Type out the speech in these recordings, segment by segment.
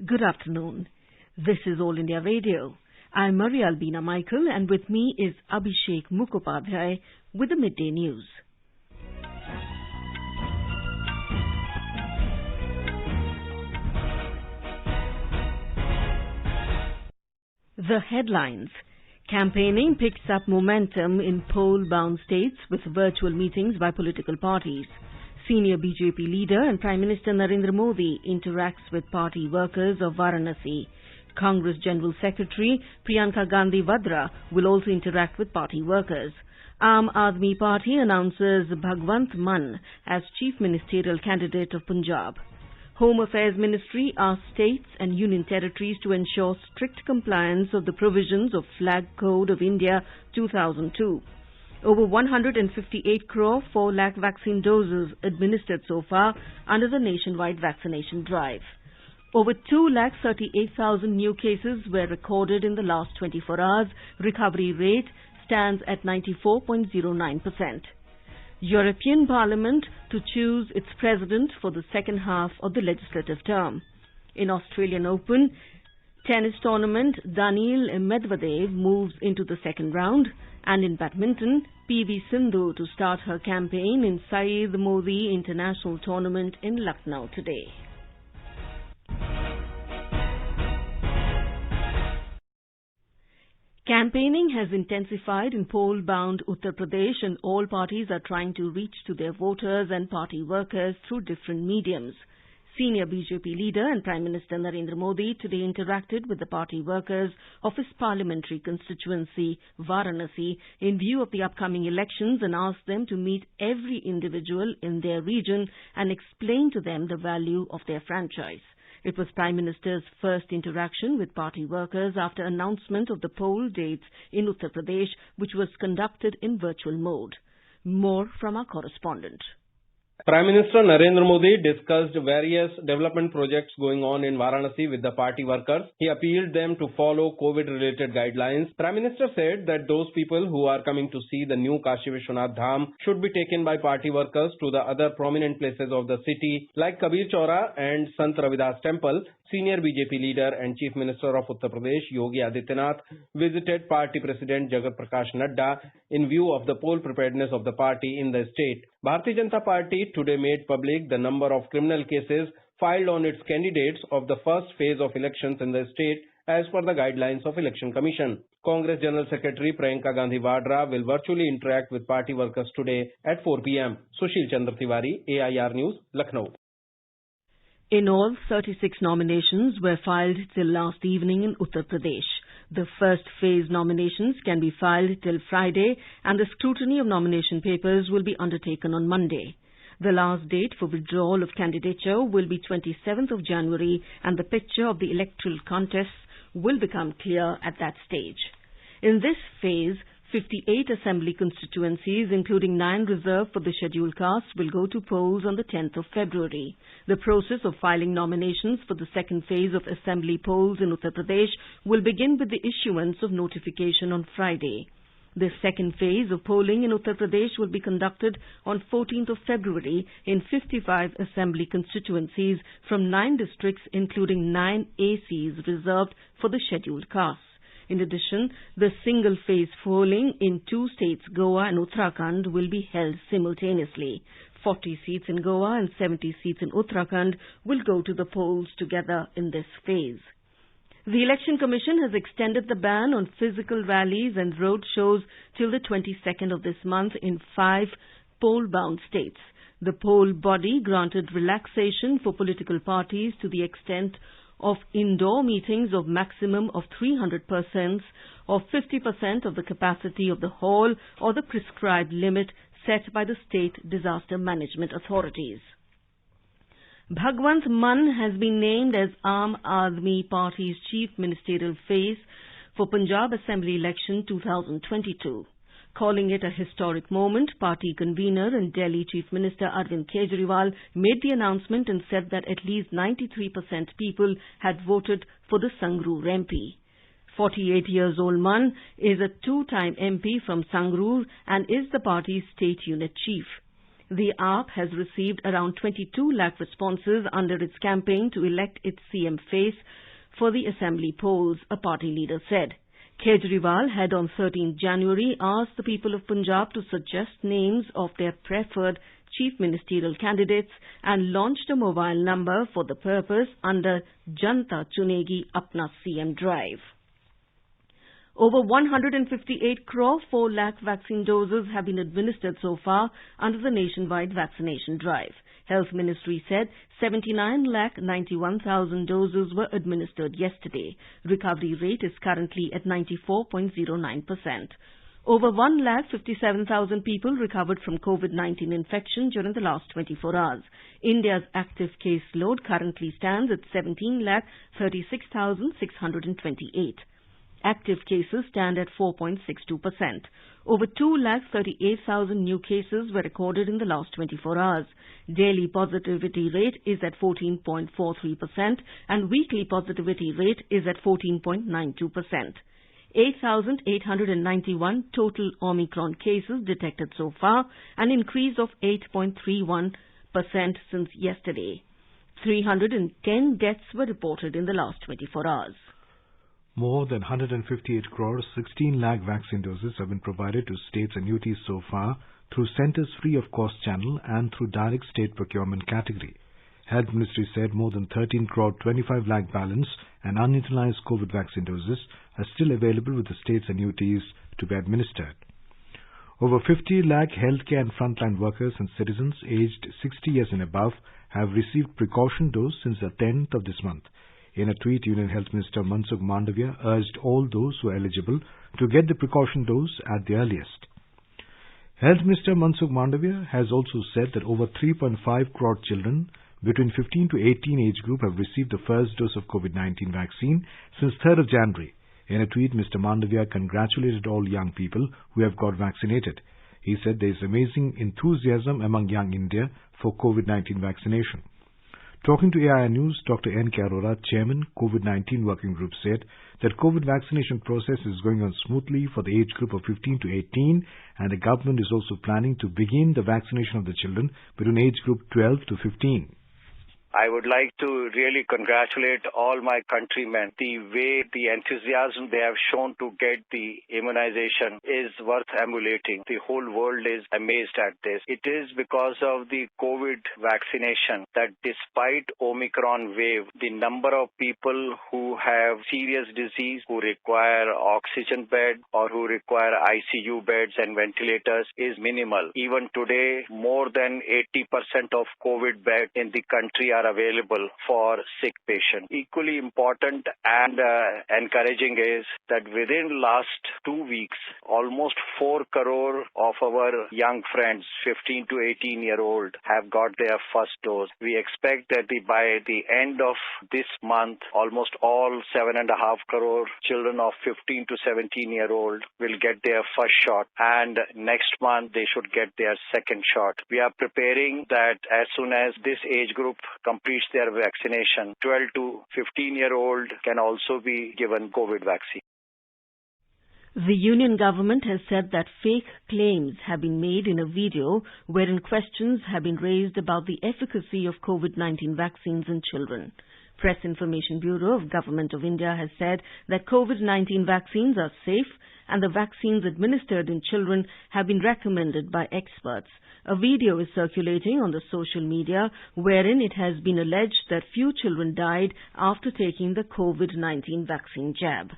Good afternoon. This is All India Radio. I'm Maria Albina Michael, and with me is Abhishek Mukhopadhyay with the Midday News. The headlines. Campaigning picks up momentum in poll-bound states with virtual meetings by political parties. Senior BJP leader and Prime Minister Narendra Modi interacts with party workers of Varanasi. Congress General Secretary Priyanka Gandhi Vadra will also interact with party workers. Aam Aadmi Party announces Bhagwant Mann as Chief Ministerial Candidate of Punjab. Home Affairs Ministry asks states and union territories to ensure strict compliance of the provisions of Flag Code of India 2002. Over 158 crore 4 lakh vaccine doses administered so far under the nationwide vaccination drive. Over 2,38,000 new cases were recorded in the last 24 hours. Recovery rate stands at 94.09%. European Parliament to choose its president for the second half of the legislative term. In Australian Open tennis tournament, Daniil Medvedev moves into the second round. And in badminton, PV Sindhu to start her campaign in Syed Modi International Tournament in Lucknow today. Campaigning has intensified in poll-bound Uttar Pradesh, and all parties are trying to reach to their voters and party workers through different mediums. Senior BJP leader and Prime Minister Narendra Modi today interacted with the party workers of his parliamentary constituency, Varanasi, in view of the upcoming elections and asked them to meet every individual in their region and explain to them the value of their franchise. It was Prime Minister's first interaction with party workers after announcement of the poll dates in Uttar Pradesh, which was conducted in virtual mode. More from our correspondent. Prime Minister Narendra Modi discussed various development projects going on in Varanasi with the party workers. He appealed them to follow COVID-related guidelines. Prime Minister said that those people who are coming to see the new Kashi Vishwanath Dham should be taken by party workers to the other prominent places of the city like Kabir Chaura and Sant Ravidas Temple. Senior BJP leader and Chief Minister of Uttar Pradesh Yogi Adityanath visited Party President Jagat Prakash Nadda in view of the poll preparedness of the party in the state. Bharatiya Janata Party today made public the number of criminal cases filed on its candidates of the first phase of elections in the state as per the guidelines of Election Commission. Congress General Secretary Priyanka Gandhi Vadra will virtually interact with party workers today at 4 p.m. Sushil Chandra Tiwari, AIR News, Lucknow. In all, 36 nominations were filed till last evening in Uttar Pradesh. The first phase nominations can be filed till Friday, and the scrutiny of nomination papers will be undertaken on Monday. The last date for withdrawal of candidature will be 27th of January, and the picture of the electoral contests will become clear at that stage. In this phase, 58 assembly constituencies, including 9 reserved for the scheduled castes, will go to polls on the 10th of February. The process of filing nominations for the second phase of assembly polls in Uttar Pradesh will begin with the issuance of notification on Friday. The second phase of polling in Uttar Pradesh will be conducted on 14th of February in 55 assembly constituencies from 9 districts, including 9 ACs reserved for the scheduled castes. In addition, the single-phase polling in 2 states, Goa and Uttarakhand, will be held simultaneously. 40 seats in Goa and 70 seats in Uttarakhand will go to the polls together in this phase. The Election Commission has extended the ban on physical rallies and road shows till the 22nd of this month in 5 poll-bound states. The poll body granted relaxation for political parties to the extent of indoor meetings of maximum of 300 persons or 50% of the capacity of the hall or the prescribed limit set by the state disaster management authorities. Bhagwant Mann has been named as Aam Aadmi Party's chief ministerial face for Punjab Assembly election 2022. Calling it a historic moment, party convener and Delhi Chief Minister Arvind Kejriwal made the announcement and said that at least 93% people had voted for the Sangrur MP. 48 years old Mann is a 2-time MP from Sangrur and is the party's state unit chief. The AAP has received around 22 lakh responses under its campaign to elect its CM face for the assembly polls, a party leader said. Kejriwal had on 13 January asked the people of Punjab to suggest names of their preferred chief ministerial candidates and launched a mobile number for the purpose under Janta Chunegi Apna CM drive. Over 158 crore 4 lakh vaccine doses have been administered so far under the nationwide vaccination drive. Health Ministry said 79,91,000 doses were administered yesterday. Recovery rate is currently at 94.09%. Over 1,57,000 people recovered from COVID-19 infection during the last 24 hours. India's active case load currently stands at 17,36,628. Active cases stand at 4.62%. Over 2,38,000 new cases were recorded in the last 24 hours. Daily positivity rate is at 14.43% and weekly positivity rate is at 14.92%. 8,891 total Omicron cases detected so far, an increase of 8.31% since yesterday. 310 deaths were reported in the last 24 hours. More than 158 crore 16 lakh vaccine doses have been provided to states and UTs so far through Centers Free of Cost channel and through direct state procurement category. Health Ministry said more than 13 crore 25 lakh balance and unutilized COVID vaccine doses are still available with the states and UTs to be administered. Over 50 lakh healthcare and frontline workers and citizens aged 60 years and above have received precaution dose since the 10th of this month. In a tweet, Union Health Minister Mansukh Mandavia urged all those who are eligible to get the precaution dose at the earliest. Health Minister Mansukh Mandavia has also said that over 3.5 crore children between 15 to 18 age group have received the first dose of COVID-19 vaccine since 3rd of January. In a tweet, Mr. Mandavia congratulated all young people who have got vaccinated. He said there is amazing enthusiasm among young India for COVID-19 vaccination. Talking to AIR News, Dr. N. K. Arora, Chairman, COVID-19 Working Group, said that COVID vaccination process is going on smoothly for the age group of 15 to 18 and the government is also planning to begin the vaccination of the children between age group 12 to 15. I would like to really congratulate all my countrymen. The way, the enthusiasm they have shown to get the immunization is worth emulating. The whole world is amazed at this. It is because of the COVID vaccination that despite Omicron wave, the number of people who have serious disease, who require oxygen bed or who require ICU beds and ventilators is minimal. Even today, more than 80% of COVID beds in the country are available for sick patients. Equally important and encouraging is that within last 2 weeks, almost 4 crore of our young friends, 15 to 18 year old, have got their first dose. We expect that by the end of this month, almost all 7.5 crore children of 15 to 17 year old will get their first shot, and next month they should get their second shot. We are preparing that as soon as this age group completes their vaccination, 12 to 15 year old can also be given COVID vaccine. The Union government has said that fake claims have been made in a video wherein questions have been raised about the efficacy of COVID-19 vaccines in children. Press Information Bureau of Government of India has said that COVID-19 vaccines are safe and the vaccines administered in children have been recommended by experts. A video is circulating on the social media wherein it has been alleged that few children died after taking the COVID-19 vaccine jab.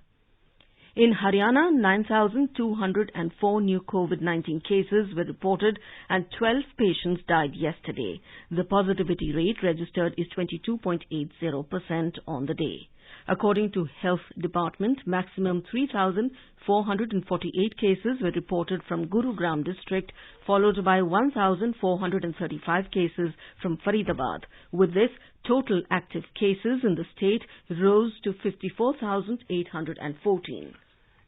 In Haryana, 9,204 new COVID-19 cases were reported and 12 patients died yesterday. The positivity rate registered is 22.80% on the day. According to Health Department, maximum 3,448 cases were reported from Gurugram district, followed by 1,435 cases from Faridabad. With this, total active cases in the state rose to 54,814.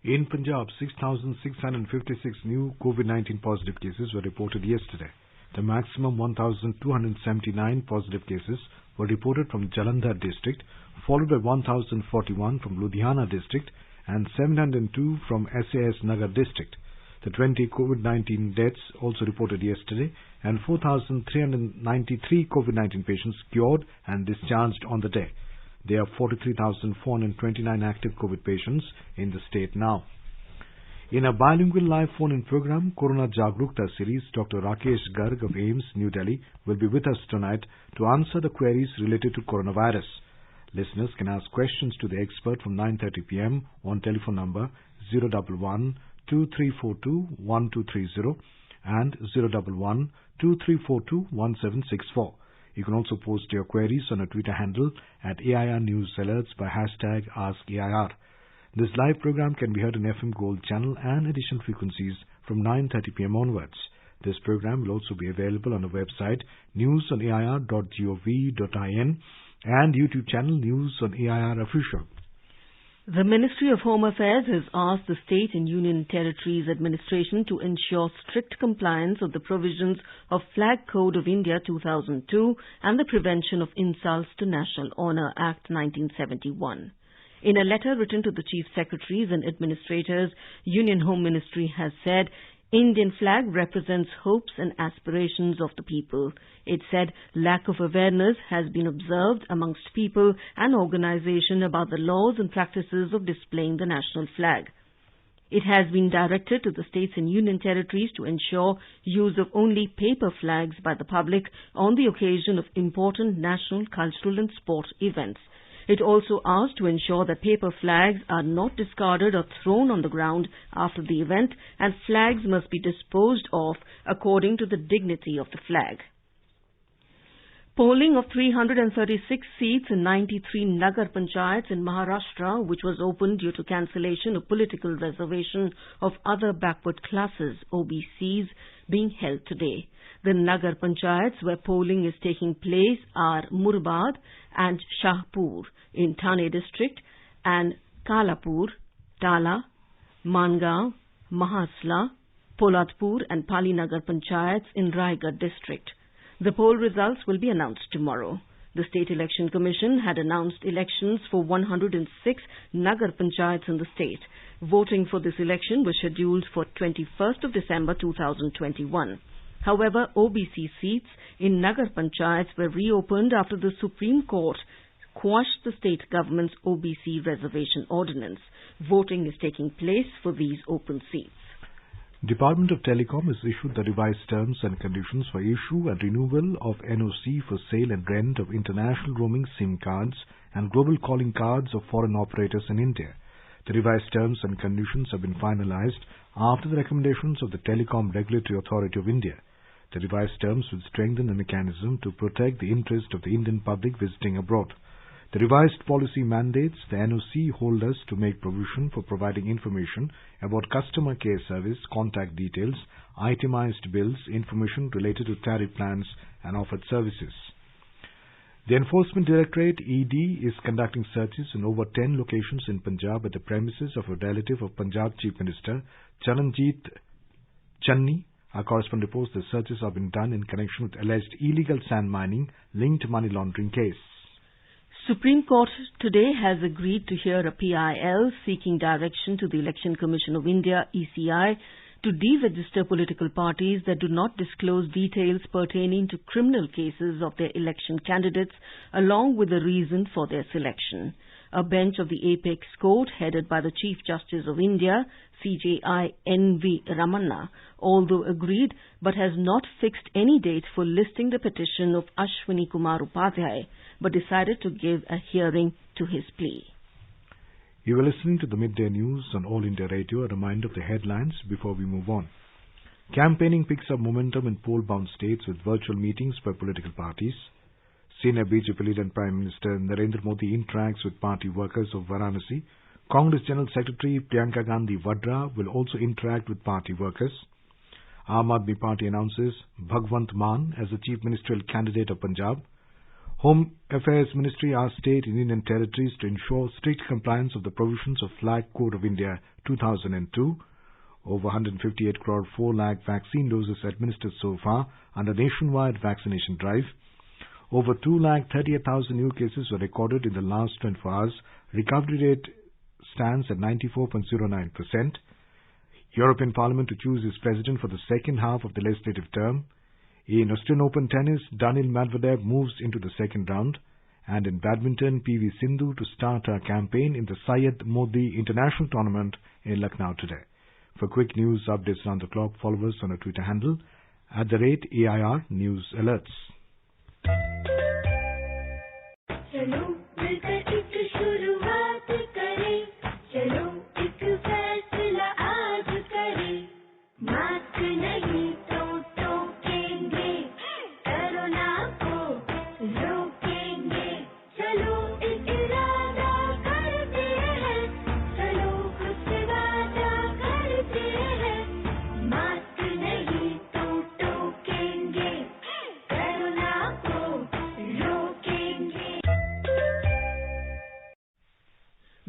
In Punjab, 6,656 new COVID-19 positive cases were reported yesterday. The maximum 1,279 positive cases were reported from Jalandhar district, followed by 1,041 from Ludhiana district and 702 from SAS Nagar district. The 20 COVID-19 deaths also reported yesterday, and 4,393 COVID-19 patients cured and discharged on the day. There are 43,429 active COVID patients in the state now. In a bilingual live phone-in program, Corona Jagrukta series, Dr. Rakesh Garg of AIIMS, New Delhi, will be with us tonight to answer the queries related to coronavirus. Listeners can ask questions to the expert from 9:30 p.m. on telephone number 011-2342-1230 and 011-2342-1764. You can also post your queries on a Twitter handle at AIR News Alerts by hashtag AskAIR. This live program can be heard on FM Gold channel and additional frequencies from 9:30 p.m. onwards. This program will also be available on the website newsonair.gov.in and YouTube channel News on AIR Official. The Ministry of Home Affairs has asked the State and Union Territories Administration to ensure strict compliance of the provisions of Flag Code of India 2002 and the Prevention of Insults to National Honour Act 1971. In a letter written to the Chief Secretaries and Administrators, Union Home Ministry has said, Indian flag represents hopes and aspirations of the people. It said lack of awareness has been observed amongst people and organization about the laws and practices of displaying the national flag. It has been directed to the states and union territories to ensure use of only paper flags by the public on the occasion of important national, cultural and sport events. It also asked to ensure that paper flags are not discarded or thrown on the ground after the event, and flags must be disposed of according to the dignity of the flag. Polling of 336 seats in 93 Nagar Panchayats in Maharashtra, which was opened due to cancellation of political reservation of other backward classes, OBCs, being held today. The Nagar Panchayats where polling is taking place are Murbad and Shahpur in Thane district and Kalapur, Tala, Mangaon, Mahasla, Polatpur and Palinagar Panchayats in Raigad district. The poll results will be announced tomorrow. The State Election Commission had announced elections for 106 Nagar Panchayats in the state. Voting for this election was scheduled for 21st of December 2021. However, OBC seats in Nagar Panchayats were reopened after the Supreme Court quashed the state government's OBC reservation ordinance. Voting is taking place for these open seats. Department of Telecom has issued the revised terms and conditions for issue and renewal of NOC for sale and rent of international roaming SIM cards and global calling cards of foreign operators in India. The revised terms and conditions have been finalized after the recommendations of the Telecom Regulatory Authority of India. The revised terms will strengthen the mechanism to protect the interest of the Indian public visiting abroad. The revised policy mandates the NOC holders to make provision for providing information about customer care service, contact details, itemized bills, information related to tariff plans and offered services. The Enforcement Directorate, ED, is conducting searches in over 10 locations in Punjab at the premises of a relative of Punjab Chief Minister Charanjit Channi. Our correspondent reports the searches have been done in connection with alleged illegal sand mining linked to money laundering case. Supreme Court today has agreed to hear a PIL seeking direction to the Election Commission of India, ECI, to deregister political parties that do not disclose details pertaining to criminal cases of their election candidates, along with the reason for their selection. A bench of the Apex Court, headed by the Chief Justice of India, CJI N.V. Ramanna, although agreed but has not fixed any date for listing the petition of Ashwini Kumar Upadhyay, but decided to give a hearing to his plea. You are listening to the Midday News on All India Radio. A reminder of the headlines before we move on. Campaigning picks up momentum in poll-bound states with virtual meetings by political parties. Senior BJP leader and Prime Minister Narendra Modi interacts with party workers of Varanasi. Congress General Secretary Priyanka Gandhi Vadra will also interact with party workers. Aam Aadmi Party announces Bhagwant Mann as the Chief Ministerial candidate of Punjab. Home Affairs Ministry asks state and union territories to ensure strict compliance of the provisions of Flag Code of India 2002. Over 158 crore 4 lakh vaccine doses administered so far under nationwide vaccination drive. Over 2,38,000 new cases were recorded in the last 24 hours. Recovery rate stands at 94.09%. European Parliament to choose its president for the second half of the legislative term. In Australian Open tennis, Daniil Medvedev moves into the second round. And in badminton, PV Sindhu to start her campaign in the Syed Modi International Tournament in Lucknow today. For quick news updates around the clock, follow us on our Twitter handle @AIR News Alerts.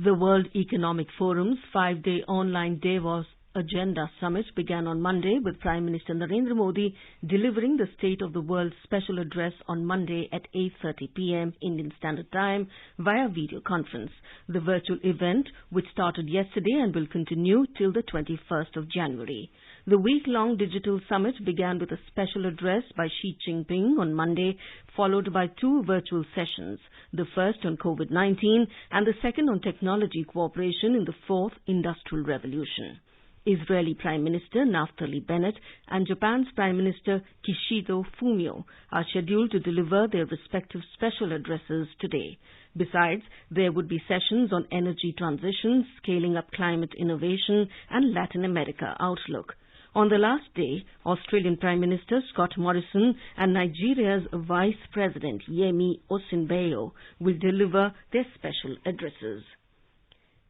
The World Economic Forum's 5-day online Davos Agenda Summit began on Monday with Prime Minister Narendra Modi delivering the State of the World special address on Monday at 8:30 p.m. Indian Standard Time via video conference. The virtual event, which started yesterday and will continue till the 21st of January. The week-long digital summit began with a special address by Xi Jinping on Monday, followed by two virtual sessions, the first on COVID-19 and the second on technology cooperation in the fourth industrial revolution. Israeli Prime Minister Naftali Bennett and Japan's Prime Minister Kishida Fumio are scheduled to deliver their respective special addresses today. Besides, there would be sessions on energy transition, scaling up climate innovation and Latin America outlook. On the last day, Australian Prime Minister Scott Morrison and Nigeria's Vice President Yemi Osinbajo will deliver their special addresses.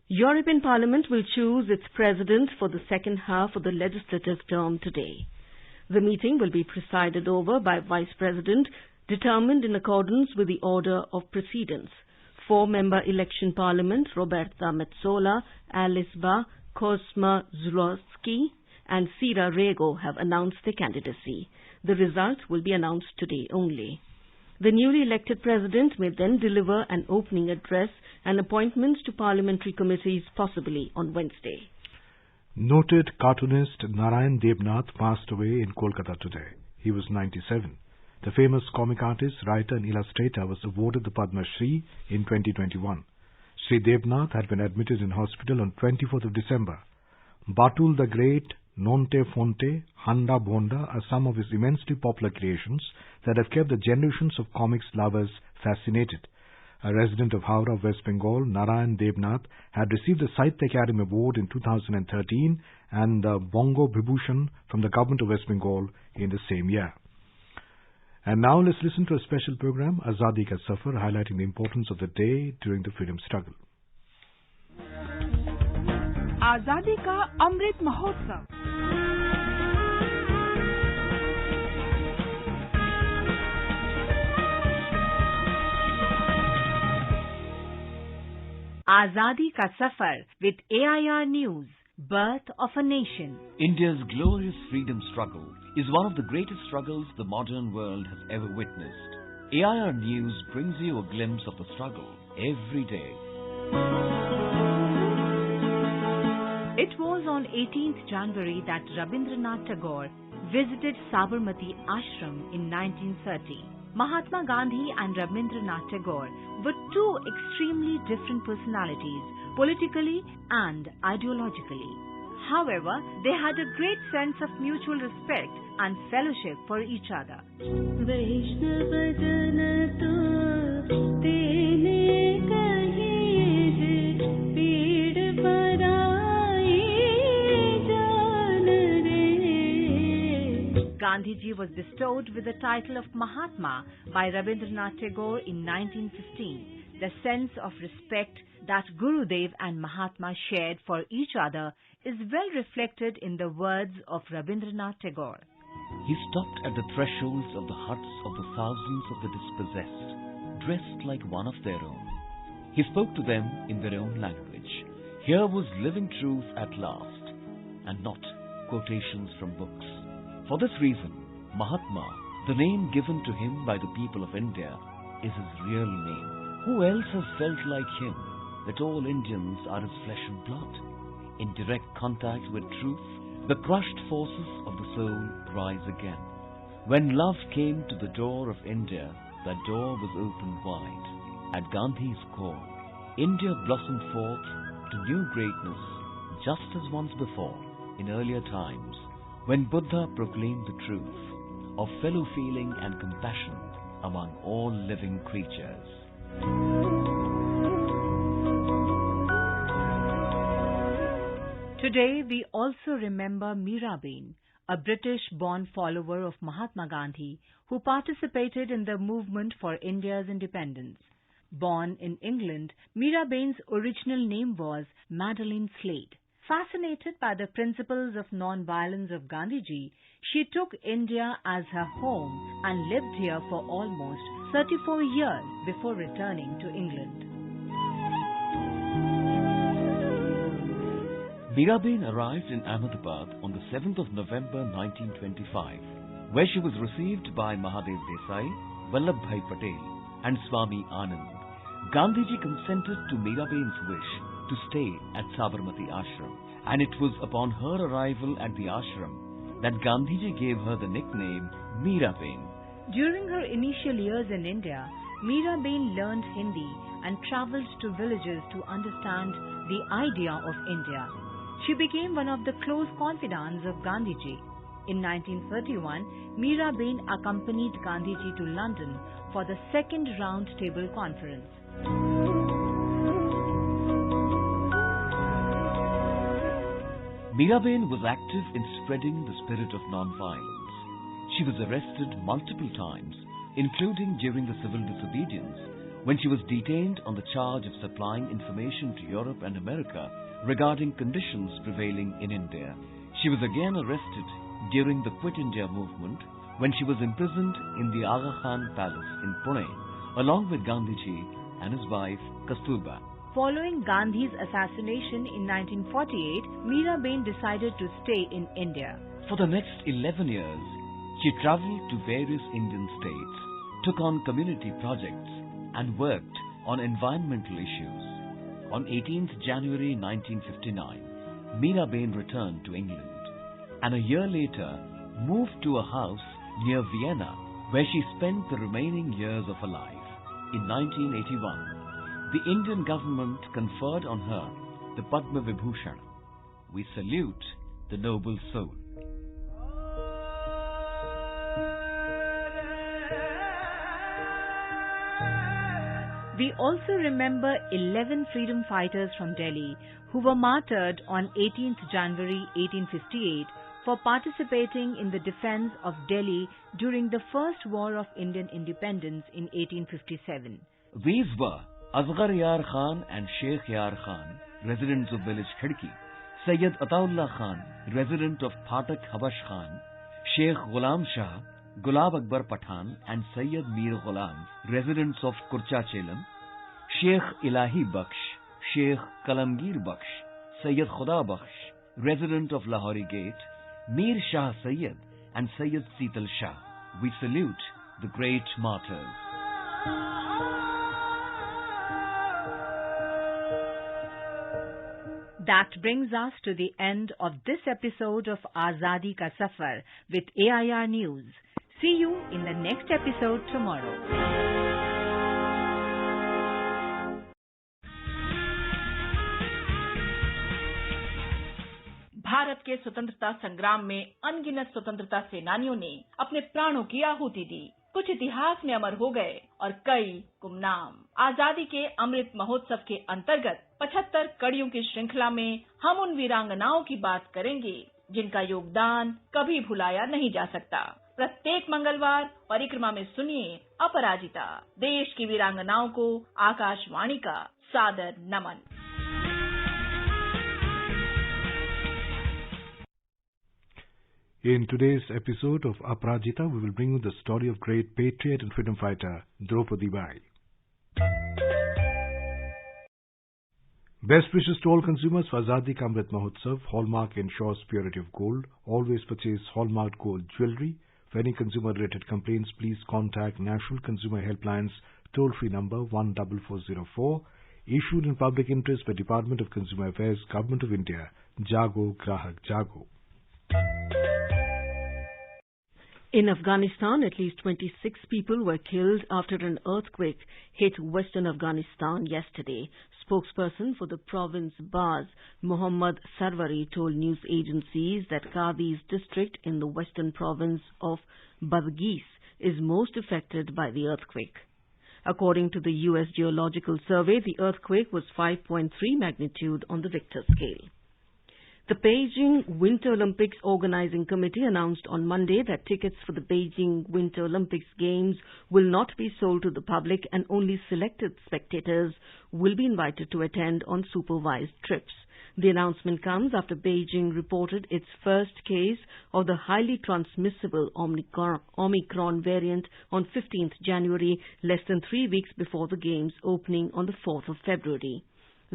European Parliament will choose its president for the second half of the legislative term today. The meeting will be presided over by Vice President, determined in accordance with the order of precedence. Four-member election Parliament, Roberta Metsola, Alice Ba, Cosma Zulowski, and Sira Rego have announced their candidacy. The result will be announced today only. The newly elected president may then deliver an opening address and appointments to parliamentary committees possibly on Wednesday. Noted cartoonist Narayan Debnath passed away in Kolkata today. He was 97. The famous comic artist, writer and illustrator was awarded the Padma Shri in 2021. Sri Debnath had been admitted in hospital on 24th of December. Batul the Great, Nonte Fonte, Handa Bonda are some of his immensely popular creations that have kept the generations of comics lovers fascinated. A resident of Howrah, West Bengal, Narayan Debnath had received the Sahitya Academy Award in 2013 and the Bongo Vibhushan from the Government of West Bengal in the same year. And now let's listen to a special program, Azadi Ka Safar, highlighting the importance of the day during the freedom struggle. आजादी का Amrit Mahotsav. Azadi Ka Safar with AIR News, Birth of a Nation. India's glorious freedom struggle is one of the greatest struggles the modern world has ever witnessed. AIR News brings you a glimpse of the struggle every day. It was on 18th January that Rabindranath Tagore visited Sabarmati Ashram in 1930. Mahatma Gandhi and Rabindranath Tagore were two extremely different personalities, politically and ideologically. However, they had a great sense of mutual respect and fellowship for each other. Gandhiji was bestowed with the title of Mahatma by Rabindranath Tagore in 1915. The sense of respect that Gurudev and Mahatma shared for each other is well reflected in the words of Rabindranath Tagore. He stopped at the thresholds of the huts of the thousands of the dispossessed, dressed like one of their own. He spoke to them in their own language. Here was living truth at last, and not quotations from books. For this reason, Mahatma, the name given to him by the people of India, is his real name. Who else has felt like him that all Indians are his flesh and blood, in direct contact with truth The crushed forces of the soul rise again. When love came to the door of India, that door was opened wide. At Gandhi's call, India blossomed forth to new greatness, just as once before, in earlier times, when Buddha proclaimed the truth of fellow feeling and compassion among all living creatures. Today we also remember Miraben, a British-born follower of Mahatma Gandhi who participated in the movement for India's independence. Born in England, Miraben's original name was Madeline Slade. Fascinated by the principles of non-violence of Gandhiji, she took India as her home and lived here for almost 34 years before returning to England. Miraben arrived in Ahmedabad on the 7th of November 1925, where she was received by Mahadev Desai, Vallabhbhai Patel and Swami Anand. Gandhiji consented to Miraben's wish to stay at Sabarmati Ashram, and it was upon her arrival at the ashram that Gandhiji gave her the nickname Miraben. During her initial years in India, Miraben learned Hindi and travelled to villages to understand the idea of India. She became one of the close confidants of Gandhiji. In 1931, Miraben accompanied Gandhiji to London for the second Round Table Conference. Miraben was active in spreading the spirit of non-violence. She was arrested multiple times, including during the civil disobedience, when she was detained on the charge of supplying information to Europe and America regarding conditions prevailing in India. She was again arrested during the Quit India movement when she was imprisoned in the Aga Khan Palace in Pune, along with Gandhiji and his wife Kasturba. Following Gandhi's assassination in 1948, Miraben decided to stay in India. For the next 11 years, she travelled to various Indian states, took on community projects, and worked on environmental issues. On 18th January 1959, Miraben returned to England, and a year later moved to a house near Vienna, where she spent the remaining years of her life. In 1981, the Indian government conferred on her the Padma Vibhushan. We salute the noble soul. We also remember 11 freedom fighters from Delhi who were martyred on 18th January 1858 for participating in the defense of Delhi during the First War of Indian Independence in 1857. These were Asghar Yar Khan and Sheikh Yar Khan, residents of village Khidki, Sayyid Ataullah Khan, resident of Phatak Habash Khan, Sheikh Ghulam Shah, Gulab Akbar Pathan and Sayyid Mir Ghulam, residents of Kurcha Chelam, Sheikh Ilahi Bakhsh, Sheikh Kalamgir Bakhsh, Sayyid Khuda Bakhsh, resident of Lahori Gate, Mir Shah Sayyid and Sayyid Seetal Shah. We salute the great martyrs. That brings us to the end of this episode of Azadi Ka Safar with AIR News. See you in the next episode tomorrow. Bharat के स्वतंत्रता संग्राम में अनगिनत स्वतंत्रता सेनानियों ने अपने प्राणों की आहुति दी। कुछ इतिहास में अमर हो गए और कई गुमनाम। आजादी के अमृत महोत्सव के अंतर्गत 75 कड़ियों की श्रृंखला में हम उन वीरांगनाओं की बात करेंगे जिनका योगदान कभी भुलाया नहीं जा सकता। प्रत्येक मंगलवार परिक्रमा में सुनिए अपराजिता, देश की वीरांगनाओं को आकाशवाणी का सादर नमन। In today's episode of Aparajita, we will bring you the story of great patriot and freedom fighter Draupadi Bai. Best wishes to all consumers for Azadi Ka Amrit Mahotsav. Hallmark ensures purity of gold. Always purchase Hallmark gold jewelry. For any consumer-related complaints, please contact National Consumer Helpline's toll-free number 14404. Issued in public interest by Department of Consumer Affairs, Government of India. Jago Grahak Jago. In Afghanistan, at least 26 people were killed after an earthquake hit western Afghanistan yesterday. Spokesperson for the province Baz, Mohammad Sarwari, told news agencies that Qadi's district in the western province of Badghis is most affected by the earthquake. According to the U.S. Geological Survey, the earthquake was 5.3 magnitude on the Richter scale. The Beijing Winter Olympics Organizing Committee announced on Monday that tickets for the Beijing Winter Olympics Games will not be sold to the public and only selected spectators will be invited to attend on supervised trips. The announcement comes after Beijing reported its first case of the highly transmissible Omicron variant on 15th January, less than 3 weeks before the Games opening on the 4th of February.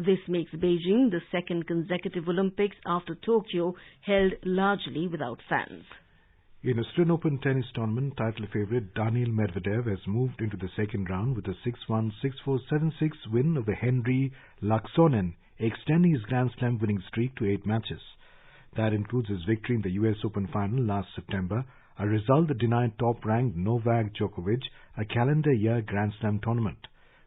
This makes Beijing the second consecutive Olympics after Tokyo, held largely without fans. In Australian Open tennis tournament, title favourite Daniil Medvedev has moved into the second round with a 6-1, 6-4, 7-6 win over Henri Laaksonen, extending his Grand Slam winning streak to 8 matches. That includes his victory in the US Open final last September, a result that denied top-ranked Novak Djokovic a calendar year Grand Slam tournament.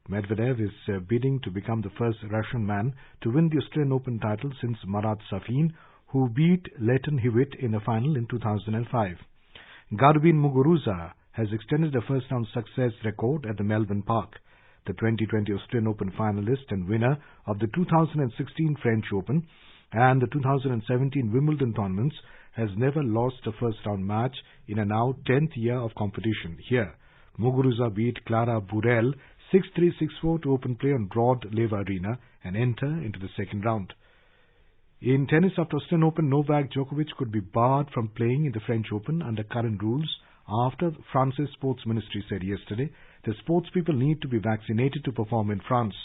Medvedev is bidding to become the first Russian man to win the Australian Open title since Marat Safin, who beat Leighton Hewitt in the final in 2005. Garbiñe Muguruza has extended a first-round success record at the Melbourne Park. The 2020 Australian Open finalist and winner of the 2016 French Open and the 2017 Wimbledon tournaments has never lost a first-round match in a now 10th year of competition. Here, Muguruza beat Clara Burel 6-3, 6-4 to open play on Rod Laver Arena and enter into the second round. In tennis, after Australian Open, Novak Djokovic could be barred from playing in the French Open under current rules after France's sports ministry said yesterday the sports people need to be vaccinated to perform in France.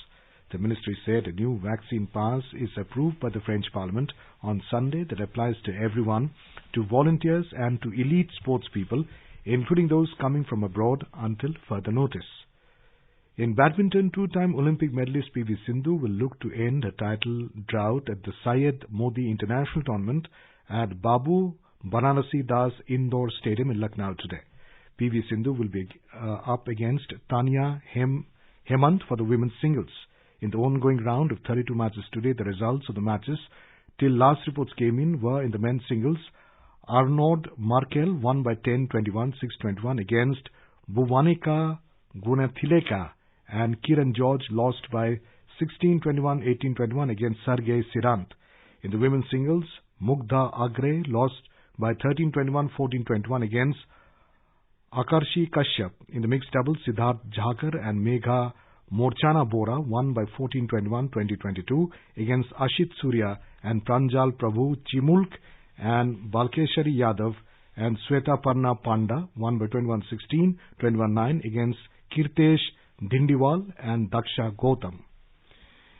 The ministry said a new vaccine pass is approved by the French Parliament on Sunday that applies to everyone, to volunteers and to elite sports people, including those coming from abroad until further notice. In badminton, two-time Olympic medalist P.V. Sindhu will look to end her title drought at the Syed Modi International Tournament at Babu Banarasi Das Indoor Stadium in Lucknow today. P.V. Sindhu will be up against Tanya Hemant for the women's singles. In the ongoing round of 32 matches today, the results of the matches till last reports came in were in the men's singles. Arnaud Markel won by 10-21, 6-21 against Bhuvanika Gunathileka, and Kiran George lost by 16-21, 18-21 against Sergei Sirant. In the women's singles, Mugdha Agre lost by 13-21, 14-21 against Akarshi Kashyap. In the mixed doubles, Siddharth Jhakar and Megha Morchana Bora won by 14-21, 20-22 against Ashit Surya and Pranjal Prabhu Chimulk, and Balkeshari Yadav and Sweta Parna Panda won by 21-16, 21-9 against Kirtesh Dindiwal and Daksha Gautam.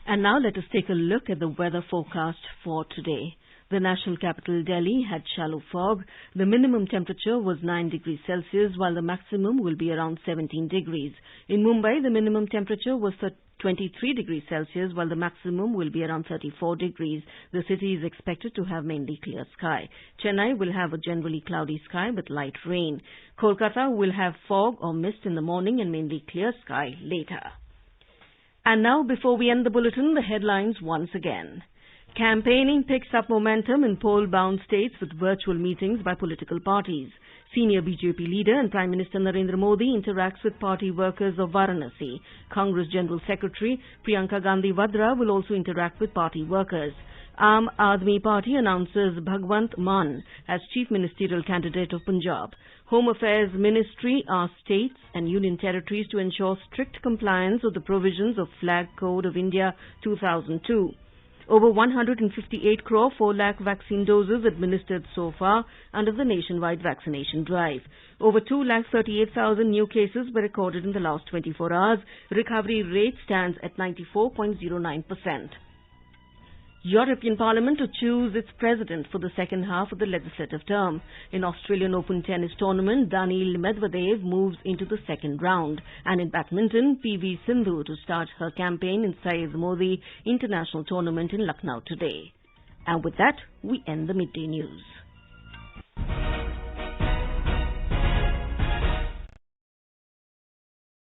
And now let us take a look at the weather forecast for today. The national capital Delhi had shallow fog. The minimum temperature was 9 degrees Celsius, while the maximum will be around 17 degrees. In Mumbai, the minimum temperature was 23 degrees Celsius, while the maximum will be around 34 degrees. The city is expected to have mainly clear sky. Chennai will have a generally cloudy sky with light rain. Kolkata will have fog or mist in the morning and mainly clear sky later. And now, before we end the bulletin, the headlines once again. Campaigning picks up momentum in poll-bound states with virtual meetings by political parties. Senior BJP leader and Prime Minister Narendra Modi interacts with party workers of Varanasi. Congress General Secretary Priyanka Gandhi Vadra will also interact with party workers. Aam Aadmi Party announces Bhagwant Mann as Chief Ministerial Candidate of Punjab. Home Affairs Ministry asks states and union territories to ensure strict compliance with the provisions of Flag Code of India 2002. Over 158 crore 4 lakh vaccine doses administered so far under the nationwide vaccination drive. Over 2,38,000 new cases were recorded in the last 24 hours. Recovery rate stands at 94.09%. European Parliament to choose its president for the second half of the legislative term. In Australian Open tennis tournament, Daniil Medvedev moves into the second round. And in badminton, P.V. Sindhu to start her campaign in Syed Modi International Tournament in Lucknow today. And with that, we end the midday news.